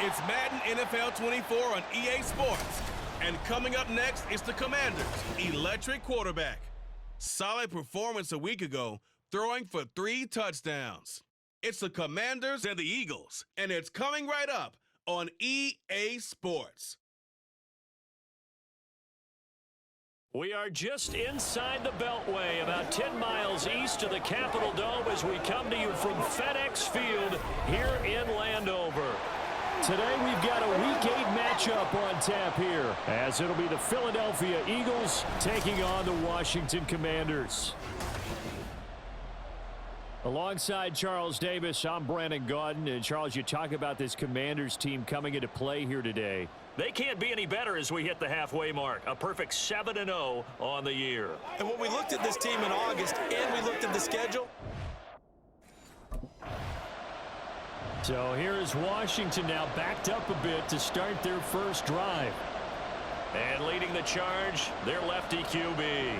It's Madden NFL 24 on EA Sports. And coming up next is the Commanders' electric quarterback. Solid performance a week ago, throwing for 3 touchdowns. It's the Commanders and the Eagles, and it's coming right up on EA Sports. We are just inside the Beltway, about 10 miles east of the Capitol Dome as we come to you from FedEx Field here in Landover. Today we've got a Week 8 matchup on tap here, as it'll be the Philadelphia Eagles taking on the Washington Commanders. Alongside Charles Davis, I'm Brandon Gaudin. And Charles, you talk about this Commanders team coming into play here today. They can't be any better as we hit the halfway mark. A perfect 7-0 on the year. And when we looked at this team in August and we looked at the schedule. So here is Washington now backed up a bit to start their first drive. And leading the charge, their lefty QB.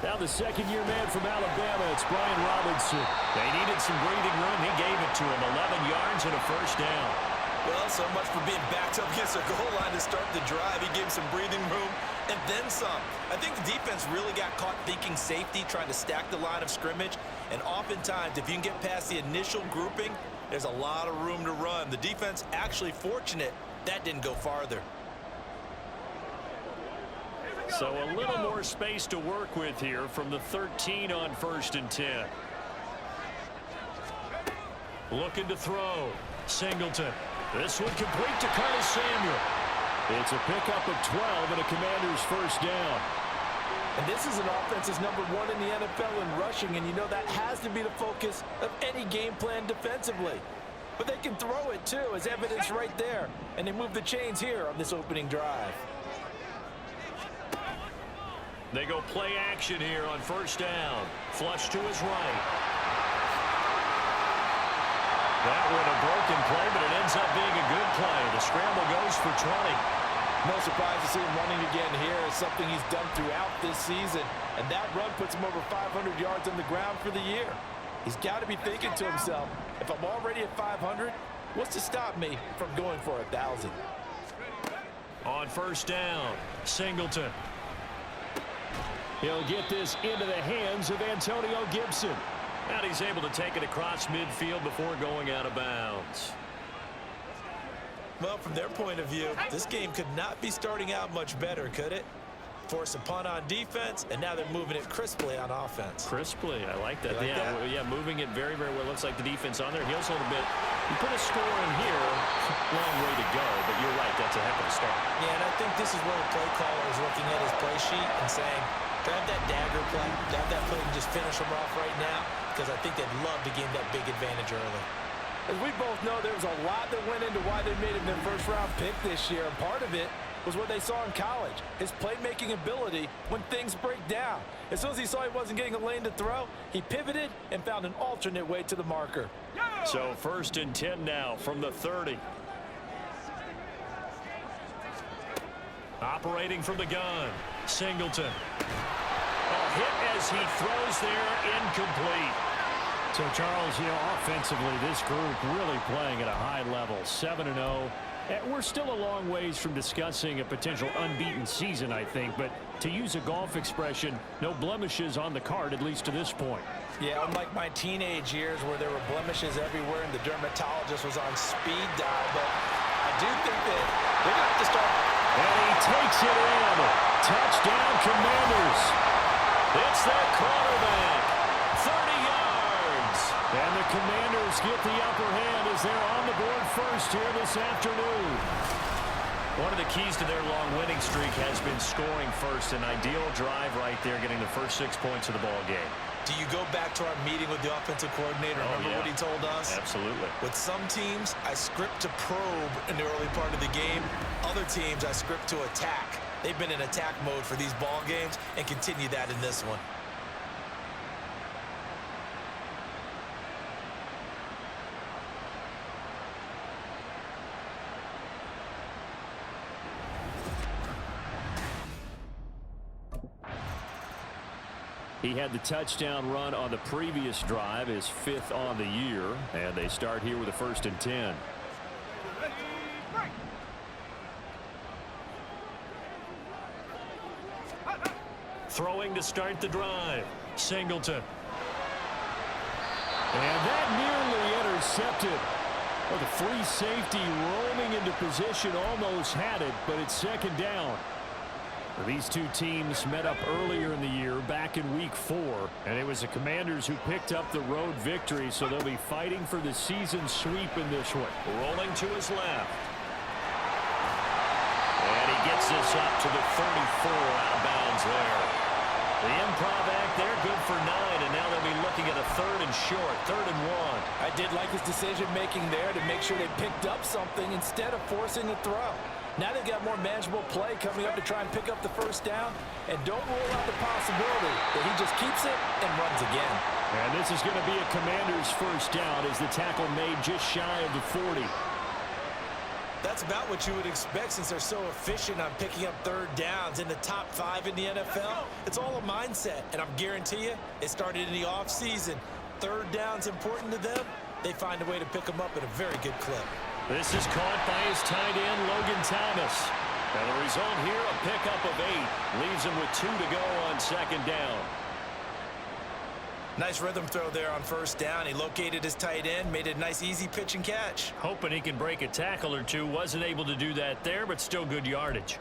Now the second-year man from Alabama, it's Brian Robinson. They needed some breathing room. He gave it to him. 11 yards and a first down. Well, so much for being backed up against a goal line to start the drive. He gave some breathing room and then some. I think the defense really got caught thinking safety, trying to stack the line of scrimmage. And oftentimes, if you can get past the initial grouping, there's a lot of room to run. The defense actually fortunate that didn't go farther. So a little more space to work with here from the 13 on 1st and 10. Looking to throw. Singleton. This one complete to Curtis Samuel. It's a pickup of 12 and a Commander's first down. And this is an offense that's number 1 in the NFL in rushing, and you know that has to be the focus of any game plan defensively. But they can throw it too, as evidence right there. And they move the chains here on this opening drive. They go play action here on 1st down. Flush to his right. That one a broken play, but it ends up being a good play. The scramble goes for 20. No surprise to see him running again here. It's something he's done throughout this season. And that run puts him over 500 yards on the ground for the year. He's got to be thinking to himself, if I'm already at 500, what's to stop me from going for 1,000? On 1st down, Singleton. He'll get this into the hands of Antonio Gibson. And he's able to take it across midfield before going out of bounds. Well, from their point of view, this game could not be starting out much better, could it? Force a punt on defense, and now they're moving it crisply on offense. Crisply, I like that. Like that? Yeah, moving it very, very well. Looks like the defense on their heels a little bit. You put a score in here, long way to go, but you're right, that's a heck of a start. Yeah, and I think this is where the play caller is looking at his play sheet and saying, grab that dagger play, grab that play and just finish them off right now, because I think they'd love to gain that big advantage early. As we both know, there was a lot that went into why they made him their first-round pick this year, and part of it was what they saw in college, his playmaking ability when things break down. As soon as he saw he wasn't getting a lane to throw, he pivoted and found an alternate way to the marker. So 1st and 10 now from the 30. Operating from the gun, Singleton. A hit as he throws there, incomplete. So, Charles, offensively, this group really playing at a high level, 7-0. We're still a long ways from discussing a potential unbeaten season, I think. But to use a golf expression, no blemishes on the card, at least to this point. Yeah, unlike my teenage years where there were blemishes everywhere and the dermatologist was on speed dial. But I do think that they're going to have to start. And he takes it in. Touchdown, Commanders. It's their quarterback. 30 yards. And the Commanders get the upper hand as they're on the board first here this afternoon. One of the keys to their long winning streak has been scoring first. An ideal drive right there, getting the first 6 points of the ball game. Do you go back to our meeting with the offensive coordinator? Remember what he told us? Absolutely. With some teams, I script to probe in the early part of the game. Other teams, I script to attack. They've been in attack mode for these ball games and continue that in this one. He had the touchdown run on the previous drive, his 5th on the year, and they start here with a 1st and 10. Throwing to start the drive. Singleton. And that nearly intercepted. Well, the free safety roaming into position almost had it, but it's 2nd down. These two teams met up earlier in the year, back in Week 4, and it was the Commanders who picked up the road victory, so they'll be fighting for the season sweep in this one. Rolling to his left. And he gets this up to the 34 out of bounds there. The improv act there, good for 9, and now they'll be looking at a 3rd and short, 3rd and 1. I did like his decision-making there to make sure they picked up something instead of forcing the throw. Now they've got more manageable play coming up to try and pick up the 1st down, and don't rule out the possibility that he just keeps it and runs again. And this is going to be a Commanders 1st down as the tackle made just shy of the 40. That's about what you would expect since they're so efficient on picking up 3rd downs in the top 5 in the NFL. It's all a mindset, and I'm guarantee you it started in the offseason. 3rd down's important to them. They find a way to pick them up at a very good clip. This is caught by his tight end, Logan Thomas. And the result here, a pickup of 8. Leaves him with 2 to go on 2nd down. Nice rhythm throw there on 1st down. He located his tight end, made a nice easy pitch and catch. Hoping he can break a tackle or two. Wasn't able to do that there, but still good yardage.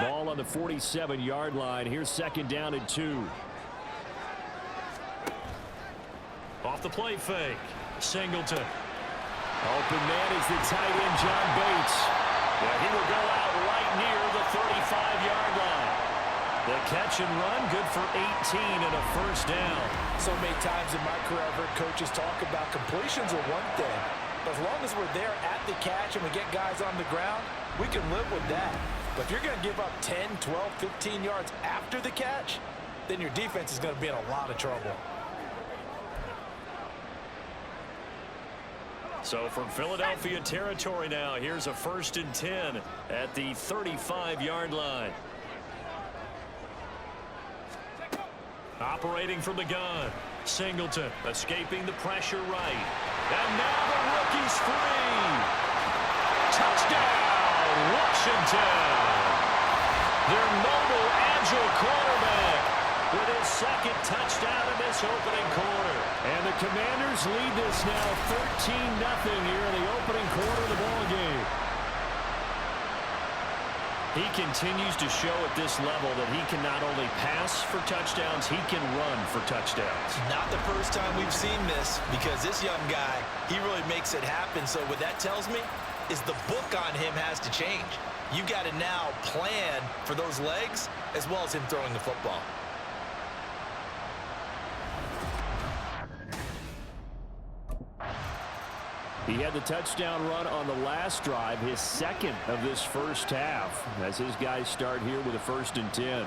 Ball on the 47-yard line. Here's 2nd down and 2. Off the play fake. Singleton. Open man is the tight end, John Bates. Yeah, he will go out right near the 35-yard line. The catch and run, good for 18 and a 1st down. So many times in my career I've heard coaches talk about completions are one thing. But as long as we're there at the catch and we get guys on the ground, we can live with that. But if you're going to give up 10, 12, 15 yards after the catch, then your defense is going to be in a lot of trouble. So from Philadelphia territory now, here's a 1st and 10 at the 35-yard line. Operating from the gun. Singleton escaping the pressure right. And now the rookie's free. Touchdown, Washington. Their mobile, agile quarterback with his 2nd touchdown in this opening quarter. And the Commanders lead this now 13-0 here in the opening quarter of the ballgame. He continues to show at this level that he can not only pass for touchdowns, he can run for touchdowns. Not the first time we've seen this, because this young guy, he really makes it happen. So what that tells me is the book on him has to change. You got to now plan for those legs as well as him throwing the football. He had the touchdown run on the last drive, his 2nd of this 1st half, as his guys start here with a 1st and 10.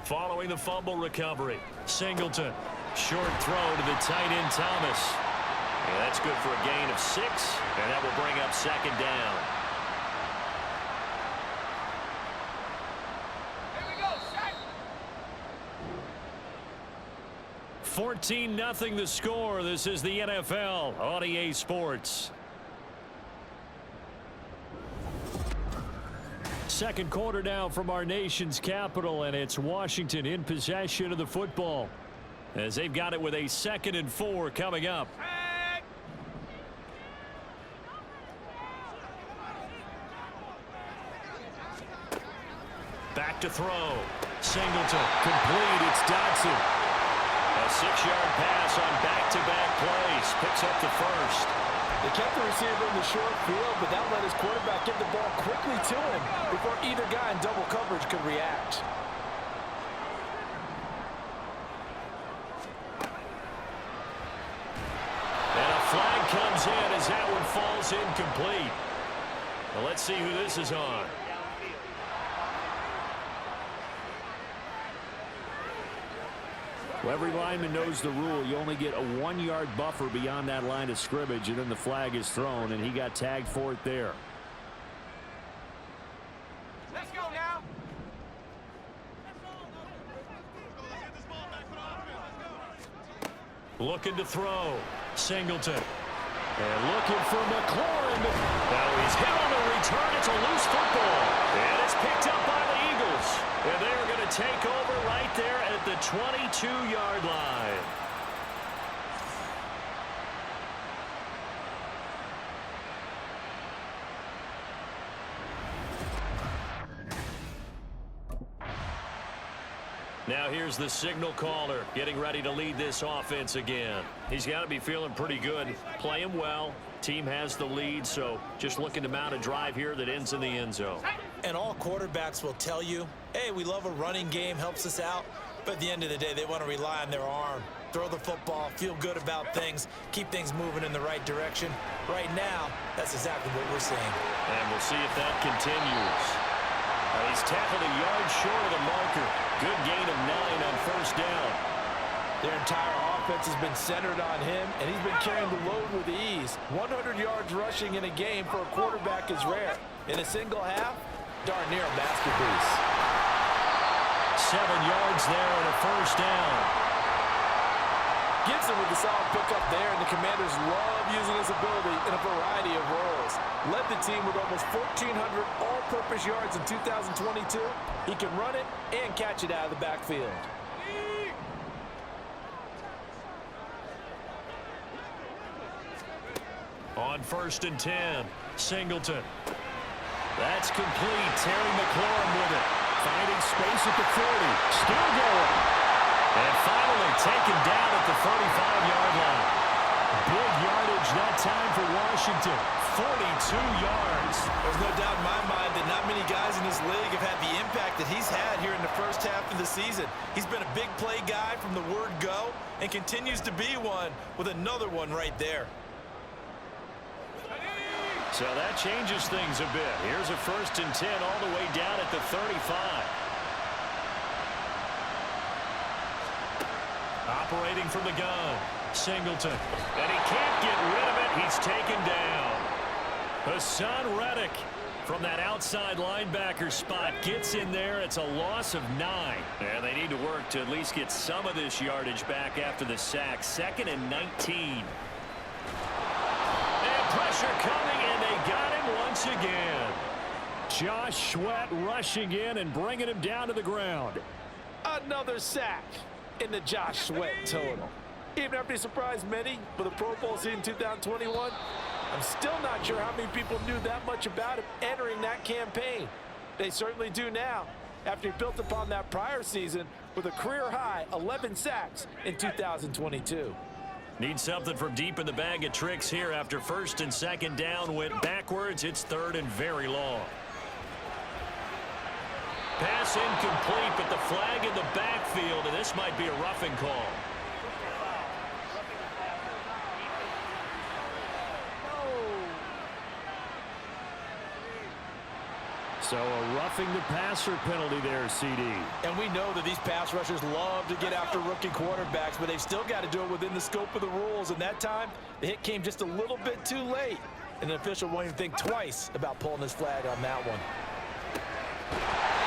Following the fumble recovery, Singleton. Short throw to the tight end, Thomas. Yeah, that's good for a gain of 6, and that will bring up 2nd down. Here we go, set. 14-0 the score. This is the NFL on EA Sports. 2nd quarter now from our nation's capital, and it's Washington in possession of the football, as they've got it with a 2nd and 4 coming up. Back to throw. Singleton. complete. It's Dotson. A 6-yard pass on back-to-back plays. Picks up the 1st. They kept the receiver in the short field, but that let his quarterback get the ball quickly to him before either guy in double coverage could react. And a flag comes in as that one falls incomplete. Well, let's see who this is on. Well, every lineman knows the rule. You only get a 1-yard buffer beyond that line of scrimmage, and then the flag is thrown, and he got tagged for it there. Let's go now. Looking to throw. Singleton. And looking for McLaurin. Now he's hit on the return. It's a loose football. And it's picked up by the Eagles. And they are going to take over right there at the 22-yard line. Now here's the signal caller getting ready to lead this offense again. He's got to be feeling pretty good, playing well. Team has the lead, so just looking to mount a drive here that ends in the end zone. And all quarterbacks will tell you, hey, we love a running game, helps us out. But at the end of the day, they want to rely on their arm, throw the football, feel good about things, keep things moving in the right direction. Right now, that's exactly what we're seeing. And we'll see if that continues. He's tackled a yard short of the marker. Good gain of 9 on first down. Their entire offense has been centered on him, and he's been carrying the load with ease. 100 yards rushing in a game for a quarterback is rare. In a single half, darn near a masterpiece. 7 yards there and a first down. Gibson with the solid pickup there, and the Commanders love using his ability in a variety of roles. Led the team with almost 1,400 all-purpose yards in 2022. He can run it and catch it out of the backfield. On 1st and 10, Singleton. That's complete. Terry McLaurin with it. Finding space at the 40. Still going. And finally taken down at the 35-yard line. Big yardage that time for Washington. 42 yards. There's no doubt in my mind that not many guys in this league have had the impact that he's had here in the first half of the season. He's been a big play guy from the word go and continues to be one with another one right there. So that changes things a bit. Here's a 1st and 10 all the way down at the 35. Operating from the gun, Singleton. And he can't get rid of it. He's taken down. Hassan Reddick from that outside linebacker spot gets in there. It's a loss of 9. And they need to work to at least get some of this yardage back after the sack. 2nd and 19. And pressure coming, and they got him once again. Josh Sweat rushing in and bringing him down to the ground. Another sack in the Josh Sweat total. Even after he surprised many for the Pro Bowl season 2021, I'm still not sure how many people knew that much about him entering that campaign. They certainly do now, after he built upon that prior season with a career-high 11 sacks in 2022. Need something from deep in the bag of tricks here after 1st and 2nd down went backwards. It's 3rd and very long. Pass incomplete, but the flag in the backfield, and this might be a roughing call. So a roughing the passer penalty there, CD. And we know that these pass rushers love to get after rookie quarterbacks, but they've still got to do it within the scope of the rules. And that time, the hit came just a little bit too late. And the official won't even think twice about pulling his flag on that one.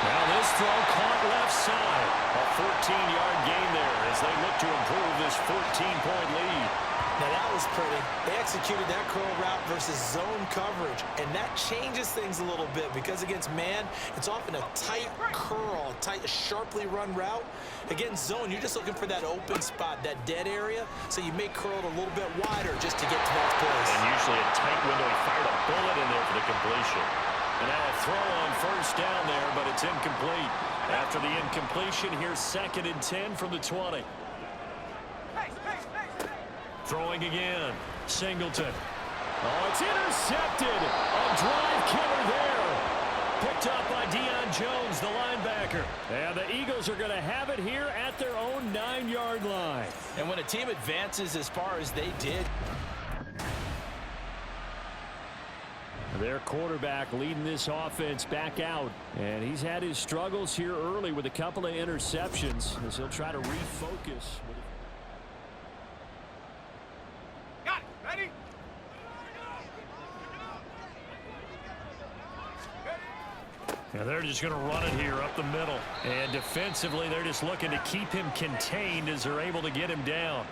Now this throw caught left side. A 14-yard gain there as they look to improve this 14-point lead. Now that was pretty. They executed that curl route versus zone coverage, and that changes things a little bit because against man, it's often a tight curl, tight, sharply run route. Against zone, you're just looking for that open spot, that dead area, so you may curl it a little bit wider just to get to that place. And usually a tight window. He fired a bullet in there for the completion. And now a throw on 1st down there, but it's incomplete. After the incompletion, here's 2nd and 10 from the 20. Throwing again. Singleton. Oh, it's intercepted. A drive killer there. Picked up by Deion Jones, the linebacker. And the Eagles are going to have it here at their own 9-yard line. And when a team advances as far as they did. Their quarterback leading this offense back out. And he's had his struggles here early with a couple of interceptions as he'll try to refocus. Got it. Ready? And they're just going to run it here up the middle. And defensively, they're just looking to keep him contained as they're able to get him down.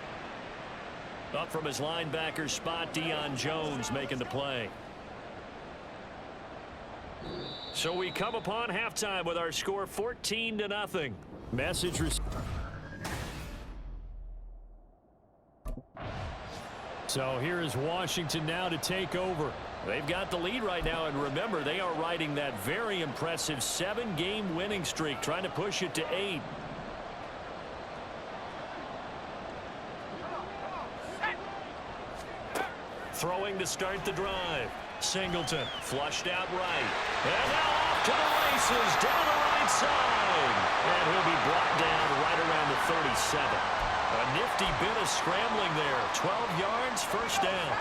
Up from his linebacker spot, Deion Jones making the play. So we come upon halftime with our score 14-0. Message received. So here is Washington now to take over. They've got the lead right now, and remember, they are riding that very impressive 7-game winning streak, trying to push it to 8. Throwing to start the drive. Singleton flushed out right. And now off to the races down the right side. And he'll be brought down right around the 37. A nifty bit of scrambling there. 12 yards, first down.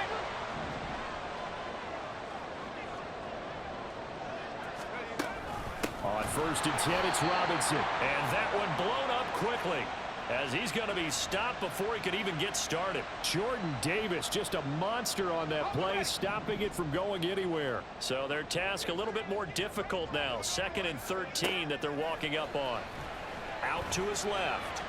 On 1st and 10, it's Robinson. And that one blown up quickly, as he's going to be stopped before he could even get started. Jordan Davis, just a monster on that play, stopping it from going anywhere. So their task a little bit more difficult now. 2nd and 13 that they're walking up on. Out to his left.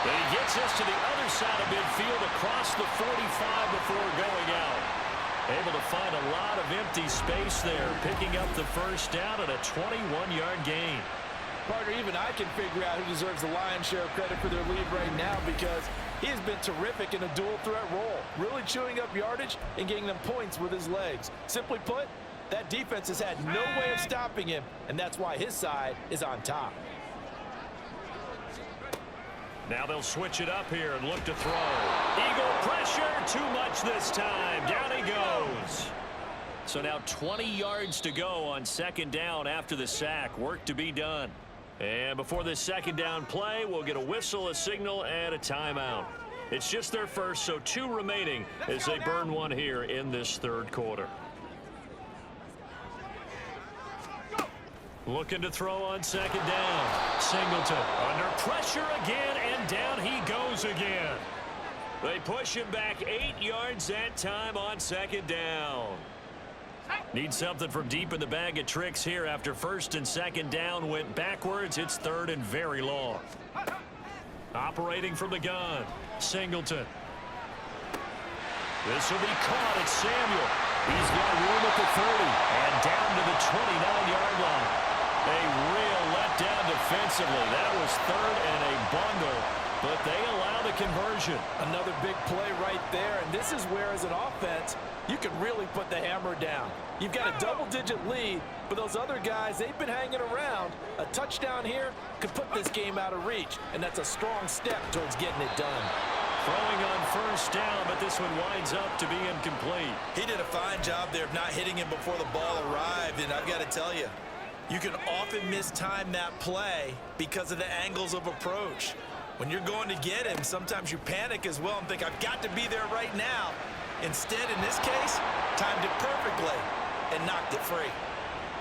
And he gets us to the other side of midfield across the 45 before going out. Able to find a lot of empty space there, picking up the first down at a 21-yard gain. Partner, even I can figure out who deserves the lion's share of credit for their lead right now, because he has been terrific in a dual threat role, really chewing up yardage and getting them points with his legs. Simply put, that defense has had no way of stopping him, and that's why his side is on top. Now they'll switch it up here and look to throw. Eagle pressure, too much this time. Down he goes. So now 20 yards to go on 2nd down after the sack. Work to be done. And before this 2nd down play, we'll get a whistle, a signal, and a timeout. It's just their first, so 2 remaining as they burn one here in this 3rd quarter. Looking to throw on 2nd down. Singleton under pressure again, and down he goes again. They push him back 8 yards that time on 2nd down. Need something from deep in the bag of tricks here after 1st and 2nd down went backwards. It's 3rd and very long. Operating from the gun. Singleton. This will be caught at Samuel. He's got room at the 30 and down to the 29-yard line. A real letdown defensively. That was 3rd and a bundle, but they allow the conversion. Another big play right there, and this is where, as an offense, you can really put the hammer down. You've got a double-digit lead, but those other guys, they've been hanging around. A touchdown here could put this game out of reach, and that's a strong step towards getting it done. Throwing on 1st down, but this one winds up to be incomplete. He did a fine job there of not hitting him before the ball arrived, and I've got to tell you, you can often mistime that play because of the angles of approach. When you're going to get him, sometimes you panic as well and think, I've got to be there right now. Instead, in this case, timed it perfectly and knocked it free.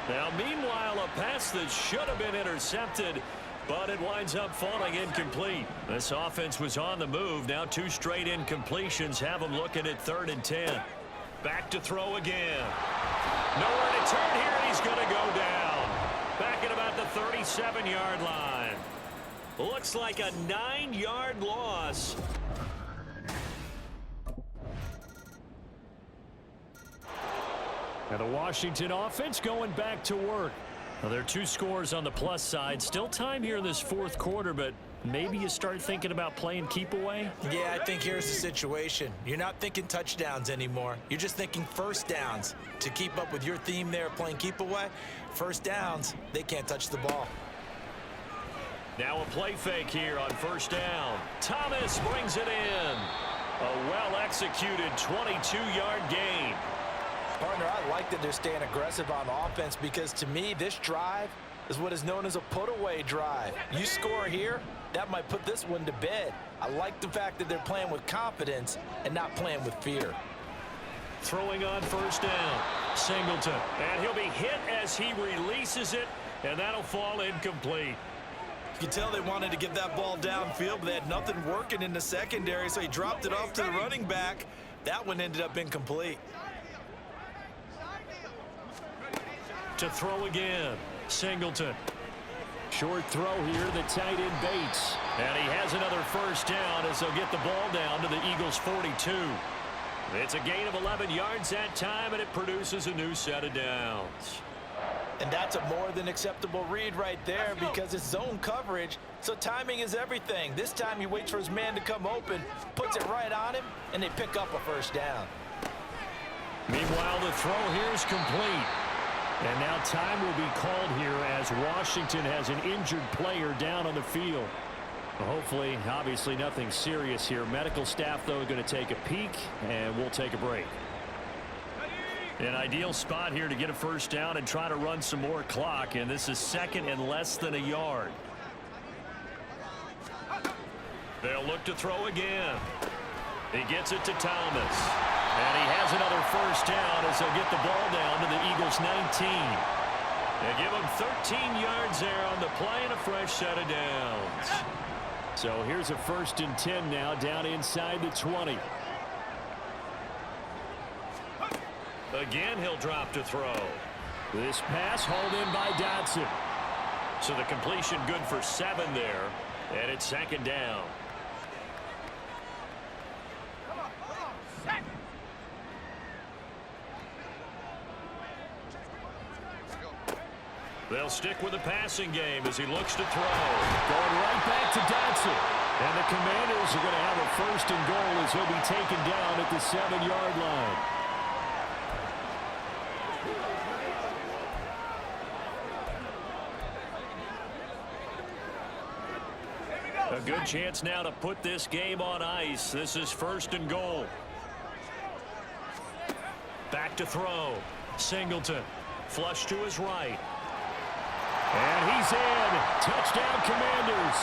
Now, meanwhile, a pass that should have been intercepted, but it winds up falling incomplete. This offense was on the move. Now 2 straight incompletions have them looking at 3rd and 10. Back to throw again. Nowhere to turn here, and he's going to go down. Back at about the 37-yard line. Looks like a 9-yard loss. And the Washington offense going back to work. Well, there are 2 scores on the plus side. Still time here in this 4th quarter, but maybe you start thinking about playing keep away? Yeah, I think here's the situation. You're not thinking touchdowns anymore. You're just thinking 1st downs. To keep up with your theme there, playing keep away, 1st downs, they can't touch the ball. Now a play fake here on 1st down. Thomas brings it in. A well-executed 22-yard gain. Partner, I like that they're staying aggressive on offense, because to me, this drive is what is known as a put-away drive. You score here, that might put this one to bed. I like the fact that they're playing with confidence and not playing with fear. throwing on first down. Singleton. And he'll be hit as he releases it, and that'll fall incomplete. You can tell they wanted to get that ball downfield, but they had nothing working in the secondary, so he dropped it off to the running back. That one ended up incomplete. To throw again. Singleton. Short throw here to the tight end Bates. And he has another first down as they'll get the ball down to the Eagles' 42. It's a gain of 11 yards that time, and it produces a new set of downs. And that's a more than acceptable read right there because it's zone coverage, so timing is everything. This time he waits for his man to come open, puts it right on him, and they pick up a first down. Meanwhile, the throw here is complete. And now time will be called here as Washington has an injured player down on the field. Hopefully, obviously nothing serious here. Medical staff, though, are going to take a peek, and we'll take a break. An ideal spot here to get a first down and try to run some more clock, and this is second and less than a yard. They'll look to throw again. He gets it to Thomas. And he has another first down as they'll get the ball down to the Eagles' 19. They give him 13 yards there on the play and a fresh set of downs. So here's a 1st and 10 now down inside the 20. Again, he'll drop to throw. This pass hauled in by Dotson. So the completion good for 7 there. And it's 2nd down. They'll stick with the passing game as he looks to throw. Going right back to Dotson. And the Commanders are going to have a 1st and goal as he'll be taken down at the 7-yard line. A good chance now to put this game on ice. This is 1st and goal. Back to throw. Singleton. Flush to his right. And he's in. Touchdown, Commanders.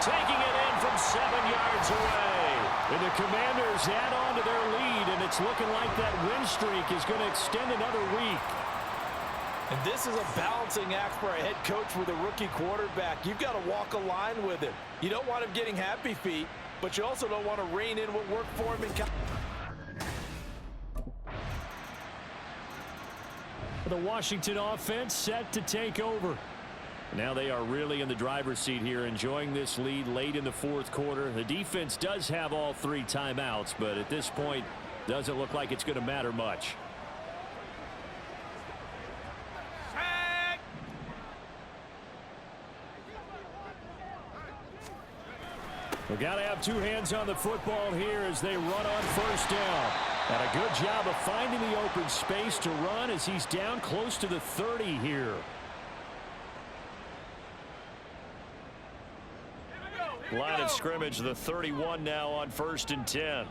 Taking it in from 7 yards away. And the Commanders add on to their lead, and it's looking like that win streak is going to extend another week. And this is a balancing act for a head coach with a rookie quarterback. You've got to walk a line with him. You don't want him getting happy feet, but you also don't want to rein in what worked for him in The Washington offense set to take over. Now they are really in the driver's seat here, enjoying this lead late in the 4th quarter. The defense does have all 3 timeouts, but at this point, doesn't look like it's going to matter much. We've got to have 2 hands on the football here as they run on 1st down. And a good job of finding the open space to run as he's down close to the 30 here. Line of scrimmage, the 31 now on 1st and 10.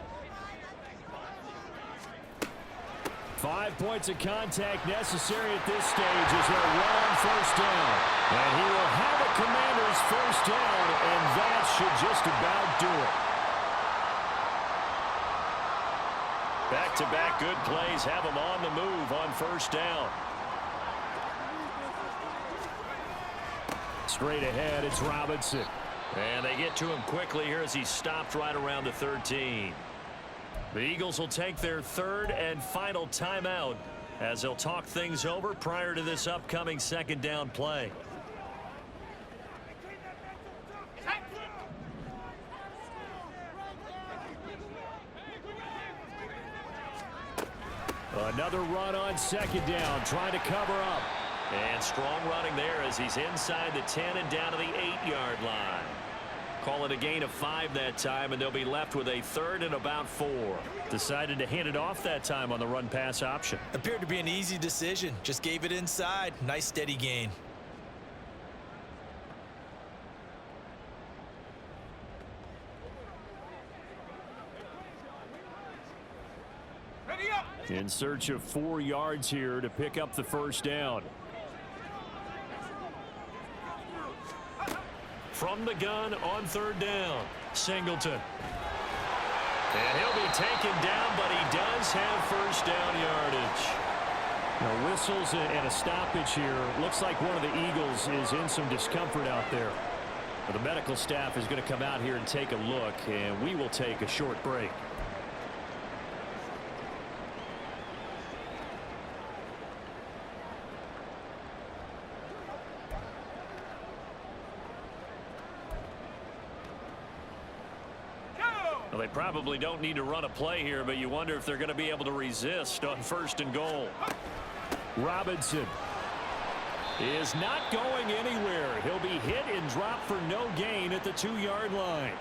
5 points of contact necessary at this stage as they run on 1st down. And he will have a Commanders 1st down, and that should just about do it. Back-to-back good plays have him on the move on 1st down. Straight ahead, it's Robinson. And they get to him quickly here as he stopped right around the 13. The Eagles will take their 3rd and final timeout as they'll talk things over prior to this upcoming 2nd down play. Another run on 2nd down, trying to cover up. And strong running there as he's inside the 10 and down to the 8-yard line. Call it a gain of 5 that time, and they'll be left with a 3rd and about 4. Decided to hand it off that time on the run-pass option. Appeared to be an easy decision. Just gave it inside. Nice steady gain. In search of 4 yards here to pick up the 1st down. From the gun on 3rd down, Singleton. And he'll be taken down, but he does have 1st down. Now, whistles and a stoppage here. Looks like one of the Eagles is in some discomfort out there. The medical staff is going to come out here and take a look, and we will take a short break. Well, they probably don't need to run a play here, but you wonder if they're going to be able to resist on 1st and goal. Robinson is not going anywhere. He'll be hit and dropped for no gain at the 2-yard line.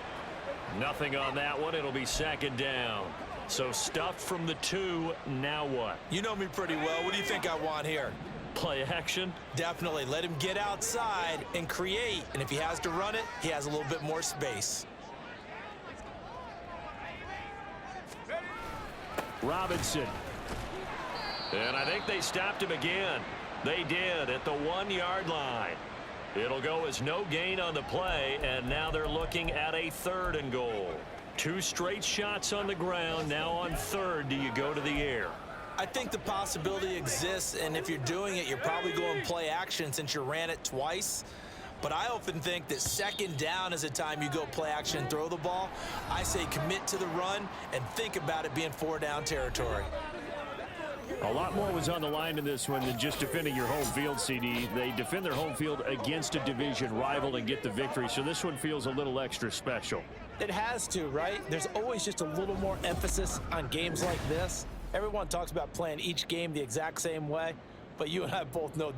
Nothing on that one. It'll be 2nd down. So stuffed from the 2. Now what? You know me pretty well. What do you think I want here? Play action? Definitely. Let him get outside and create. And if he has to run it, he has a little bit more space. Robinson. And I think they stopped him again. They did at the 1-yard line. It'll go as no gain on the play, and now they're looking at a 3rd and goal. 2 straight shots on the ground. Now on 3rd, do you go to the air? I think the possibility exists, and if you're doing it, you're probably going play action since you ran it twice. But I often think that 2nd down is a time you go play action and throw the ball. I say commit to the run and think about it being 4-down territory. A lot more was on the line in this one than just defending your home field, CD. They defend their home field against a division rival and get the victory, so this one feels a little extra special. It has to, right? There's always just a little more emphasis on games like this. Everyone talks about playing each game the exact same way, but you and I both know